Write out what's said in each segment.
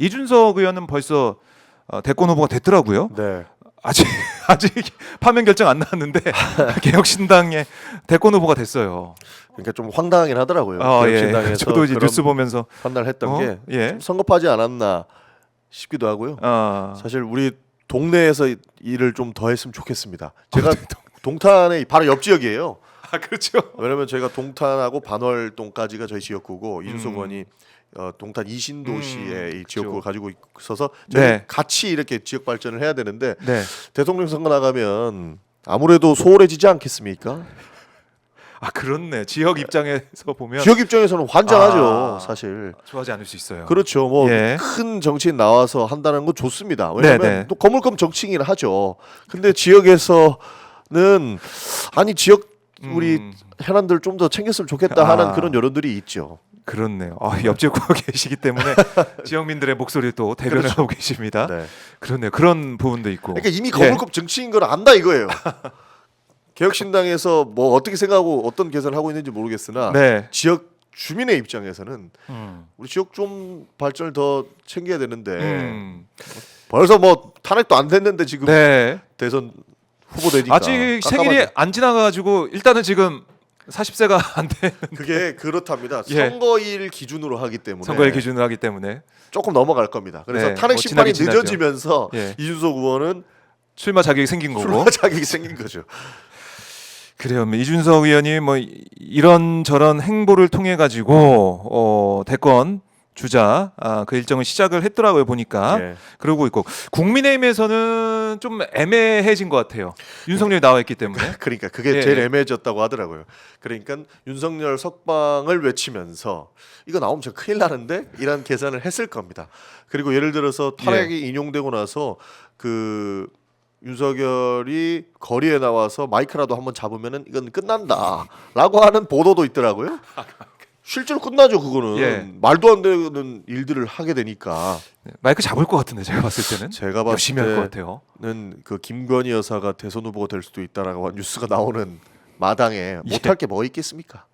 이준석 의원은 벌써 대권 후보가 됐더라고요. 네. 아직 파면 결정 안 나왔는데 개혁신당의 대권 후보가 됐어요. 그러니까 좀 황당하긴 하더라고요. 예. 개혁신당에서 저도 이제 뉴스 보면서 판단을 했던 게 예. 좀 성급하지 않았나 싶기도 하고요. 사실 우리 동네에서 일을 좀 더 했으면 좋겠습니다. 제가 동탄의 바로 옆 지역이에요. 아 그렇죠. 왜냐면 저희가 동탄하고 반월동까지가 저희 지역구고 이준석 의원이 동탄 이신도시의 이 지역구를 가지고 있어서 저희 네. 같이 이렇게 지역 발전을 해야 되는데 네. 대통령 선거 나가면 아무래도 소홀해지지 않겠습니까? 아 그렇네. 지역 입장에서 보면 지역 입장에서는 환장하죠, 사실. 좋아하지 않을 수 있어요. 그렇죠. 뭐 예. 큰 정치인 나와서 한다는 건 좋습니다. 왜냐하면 네네. 또 거물급 정치인을 하죠. 근데 지역에서는 아니 지역 우리 현안들 좀 더 챙겼으면 좋겠다 하는 그런 여론들이 있죠. 그렇네요. 옆지역구가 계시기 때문에 지역민들의 목소리를 또 대변을 하고 계십니다. 네. 그렇네요. 그런 부분도 있고. 그러니까 이미 거물급 정치인 걸 안다 이거예요. 개혁신당에서 뭐 어떻게 생각하고 어떤 계산을 하고 있는지 모르겠으나 네. 지역 주민의 입장에서는 우리 지역 좀 발전을 더 챙겨야 되는데 벌써 뭐 탄핵도 안 됐는데 지금 네. 대선 후보 되니까 아직 생일이 안 지나가지고 일단은 지금 40세가 안 돼. 그게 그렇답니다. 예. 선거일 기준으로 하기 때문에 선거일 기준으로 하기 때문에 조금 넘어갈 겁니다. 그래서 네, 탄핵 뭐 심판이 지나긴 늦어지면서 예. 이준석 의원은 출마 자격이 생긴 거고. 출마 자격이 생긴 거죠. 그래요. 이준석 의원이 뭐 이런 행보를 통해 가지고 대권 주자 그 일정을 시작을 했더라고요 보니까. 예. 그러고 있고 국민의힘에서는 좀 애매해진 것 같아요. 윤석열이 나와 있기 때문에. 그러니까 그게 예. 제일 애매해졌다고 하더라고요. 그러니까 윤석열 석방을 외치면서 이거 나오면 저 큰일 나는데 이런 계산을 했을 겁니다. 그리고 예를 들어서 탄핵이 인용되고 나서 그 윤석열이 거리에 나와서 마이크라도 한번 잡으면은 이건 끝난다라고 하는 보도도 있더라고요. 실제로 끝나죠 그거는. 예. 말도 안 되는 일들을 하게 되니까. 마이크 잡을 것 같은데 제가 봤을 때는. 제가 봤을 열심히 할 것 같아요. 때는 그 김건희 여사가 대선 후보가 될 수도 있다라고 뉴스가 나오는 마당에 못할 게 뭐 있겠습니까?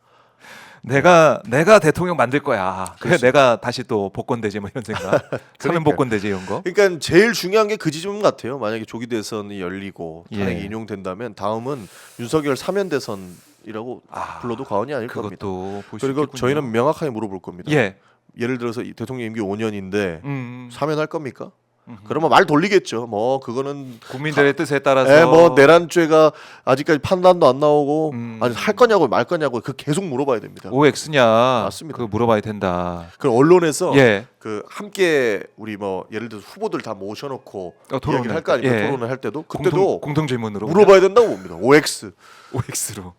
내가 대통령 만들 거야. 그래 내가 다시 또 복권되지 뭐 이런 생각. 사면 복권되지 이런 거. 그러니까 제일 중요한 게 그 지점 같아요. 만약에 조기 대선이 열리고 탄핵이 예. 인용된다면 다음은 윤석열 사면 대선이라고 불러도 과언이 아닐 겁니다. 그것도 볼 수 그리고 있겠군요. 저희는 명확하게 물어볼 겁니다. 예. 예를 들어서 이 대통령 임기 5년인데 사면할 겁니까? 음흠. 그러면 말 돌리겠죠. 뭐 그거는 국민들의 뜻에 따라서 뭐 내란죄가 아직까지 판단도 안 나오고 아니 음. 할 거냐고 말 거냐고 그 계속 물어봐야 됩니다. OX냐 맞습니다. 그거 물어봐야 된다. 그 언론에서 예. 그 함께 우리 뭐 예를 들어서 후보들 다 모셔놓고 토론을 이야기를 할 거 아닙니까? 예. 토론을 할 때도 그때도 공통 질문으로 물어봐야 된다고 봅니다. OX OX로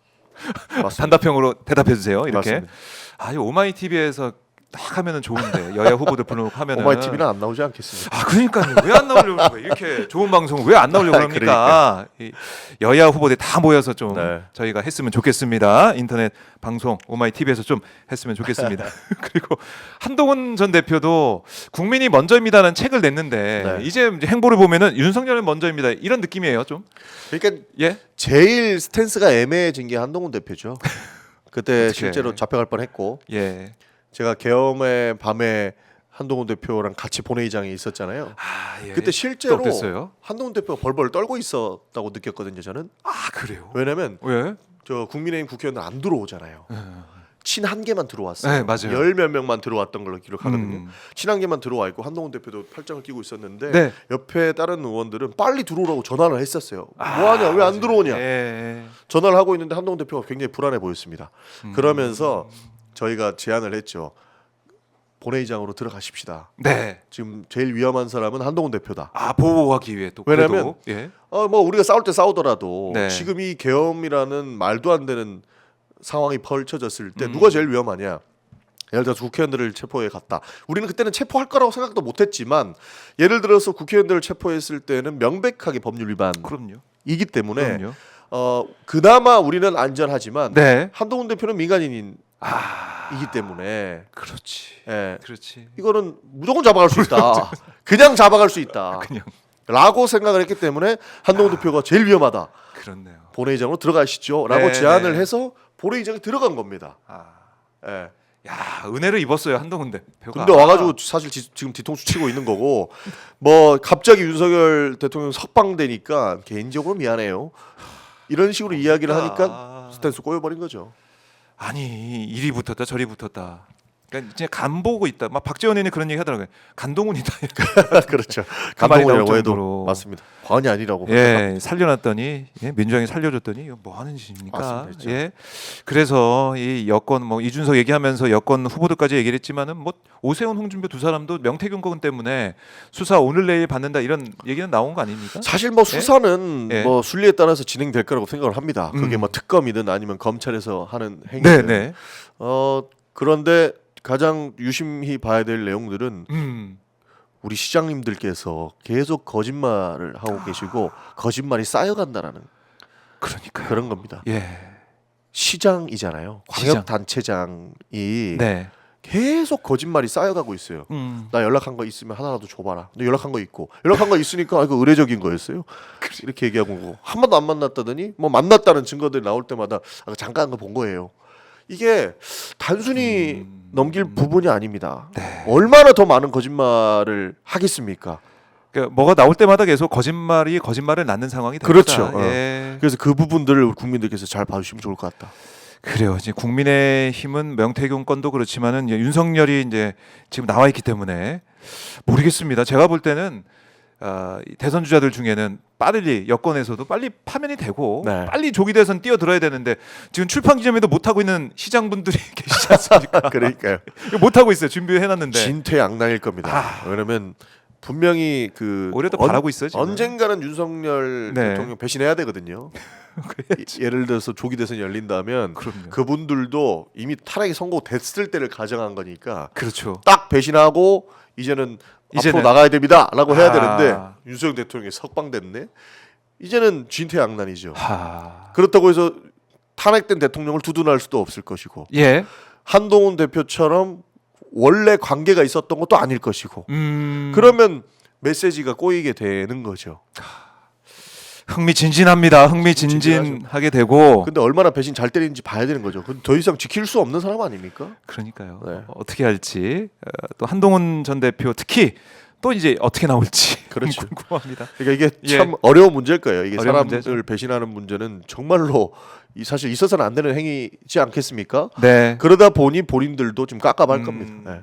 맞습니다. 단답형으로 대답해 주세요. 이렇게. 맞습니다. 이 오마이 TV에서 딱 하면은 좋은데 여야 후보들 불러놓고 하면은 오마이 TV는 안 나오지 않겠습니까? 그러니까요. 왜 안 나오려고 그래요? 이렇게 좋은 방송 왜 안 나오려고 합니까? 이 여야 후보들 다 모여서 좀 네. 저희가 했으면 좋겠습니다. 인터넷 방송 오마이 TV에서 좀 했으면 좋겠습니다. 그리고 한동훈 전 대표도 국민이 먼저입니다라는 책을 냈는데 네. 이제 행보를 보면은 윤석열은 먼저입니다. 이런 느낌이에요, 좀. 그러니까 예? 제일 스탠스가 애매해진 게 한동훈 대표죠. 그때 어떡해. 실제로 잡혀갈 뻔했고 예. 제가 계엄의 밤에 한동훈 대표랑 같이 본회의장에 있었잖아요. 예. 그때 실제로 어땠어요? 한동훈 대표가 벌벌 떨고 있었다고 느꼈거든요. 저는. 그래요? 왜냐면 왜? 저 국민의힘 국회의원들 안 들어오잖아요. 친 한 개만 들어왔어요. 네, 맞아요. 열 몇 명만 들어왔던 걸로 기록하거든요. 음. 친 한 개만 들어와 있고 한동훈 대표도 팔짱을 끼고 있었는데 네. 옆에 다른 의원들은 빨리 들어오라고 전화를 했었어요. 뭐하냐 왜 안 들어오냐 예. 전화를 하고 있는데 한동훈 대표가 굉장히 불안해 보였습니다. 그러면서 저희가 제안을 했죠. 본회의장으로 들어가십시다. 네. 지금 제일 위험한 사람은 한동훈 대표다. 보호하기 위해 또 왜냐면 그래도, 예. 뭐 우리가 싸울 때 싸우더라도 네. 지금 이 계엄이라는 말도 안 되는 상황이 펼쳐졌을 때 누가 제일 위험하냐? 예를 들어서 국회의원들을 체포해 갔다. 우리는 그때는 체포할 거라고 생각도 못했지만 예를 들어서 국회의원들을 체포했을 때는 명백하게 법률 위반이기 그럼요. 때문에 그럼요. 그나마 우리는 안전하지만 네. 한동훈 대표는 민간인이기 때문에 그렇지. 예, 그렇지. 이거는 무조건 잡아갈 수 있다. 그냥 잡아갈 수 있다. 그냥 라고 생각을 했기 때문에 한동훈 대표가 제일 위험하다. 그렇네요. 본회의장으로 들어가시죠. 라고 네, 제안을 네. 해서 본회의장에 들어간 겁니다. 아, 예. 야, 은혜를 입었어요 한동훈 대표가. 근데 와가지고 사실 지금 뒤통수 치고 있는 거고 뭐 갑자기 윤석열 대통령 석방되니까 개인적으로 미안해요. 이런 식으로 이야기를 하니까 스탠스 꼬여버린 거죠. 아니 이리 붙었다 저리 붙었다. 그러니까 진짜 간 보고 있다. 막 박지원 의원이 그런 얘기 하더라고요. 간동훈이다. 그렇죠. 그 말이 나올 감동이라고 해도 정도로. 맞습니다. 관이 아니라고. 예, 살려놨더니 예, 민주당이 살려줬더니 이거 뭐 하는 짓입니까? 맞습니다. 예, 그래서 이 여권 뭐 이준석 얘기하면서 여권 후보들까지 얘기를 했지만은 뭐 오세훈, 홍준표 두 사람도 명태균 건 때문에 수사 오늘 내일 받는다 이런 얘기는 나온 거 아닙니까? 사실 뭐 수사는 예. 뭐 순리에 따라서 진행될 거라고 생각을 합니다. 그게 뭐 특검이든 아니면 검찰에서 하는 행위든. 네. 그런데 가장 유심히 봐야 될 내용들은 음. 우리 시장님들께서 계속 거짓말을 하고 계시고 거짓말이 쌓여간다라는 그러니까 그런 겁니다. 예. 시장이잖아요. 시장. 광역 단체장이 네. 계속 거짓말이 쌓여가고 있어요. 음. 나 연락한 거 있으면 하나라도 줘봐라. 너 연락한 거 있고 연락한 거 있으니까 이거 의례적인 거였어요. 이렇게 얘기하고 한 번도 안 만났다더니 뭐 만났다는 증거들이 나올 때마다 잠깐 본 거예요. 이게 단순히 넘길 부분이 아닙니다. 네. 얼마나 더 많은 거짓말을 하겠습니까? 그러니까 뭐가 나올 때마다 계속 거짓말이 거짓말을 낳는 상황이 됩니다. 그렇죠. 예. 그래서 그 부분들을 우리 국민들께서 잘 봐주시면 좋을 것 같다. 그래요. 이제 국민의힘은 명태균 건도 그렇지만은 이제 윤석열이 이제 지금 나와 있기 때문에 모르겠습니다. 제가 볼 때는 이 대선 주자들 중에는 빠르게 여권에서도 빨리 파면이 되고 네. 빨리 조기 대선 뛰어들어야 되는데 지금 출판 기념회도 못 하고 있는 시장분들이 계시지 않습니까? 그러니까요. 못 하고 있어요. 준비해 놨는데 진퇴양난일 겁니다. 왜냐면 분명히 그 올해도 바라고 있어요. 지금. 언젠가는 윤석열 네. 대통령 배신해야 되거든요. 예를 들어서 조기 대선이 열린다면 그럼요. 그분들도 이미 탄핵이 선고됐을 때를 가정한 거니까 그렇죠. 딱 배신하고 이제는 앞으로 나가야 됩니다라고 해야 되는데 윤석열 대통령이 석방됐네. 이제는 진퇴양난이죠. 그렇다고 해서 탄핵된 대통령을 두둔할 수도 없을 것이고 예. 한동훈 대표처럼 원래 관계가 있었던 것도 아닐 것이고 그러면 메시지가 꼬이게 되는 거죠. 흥미진진합니다. 흥미진진하게 되고. 근데 얼마나 배신 잘 때리는지 봐야 되는 거죠. 더 이상 지킬 수 없는 사람 아닙니까? 그러니까요. 네. 어떻게 할지 또 한동훈 전 대표 특히 또 이제 어떻게 나올지 그렇죠. 궁금합니다. 그러니까 이게 예. 참 어려운 문제일 거예요. 이게 어려운 사람을 문제죠. 배신하는 문제는 정말로 사실 있어서는 안 되는 행위지 않겠습니까? 네. 그러다 보니 본인들도 좀 깝깝할 겁니다. 네.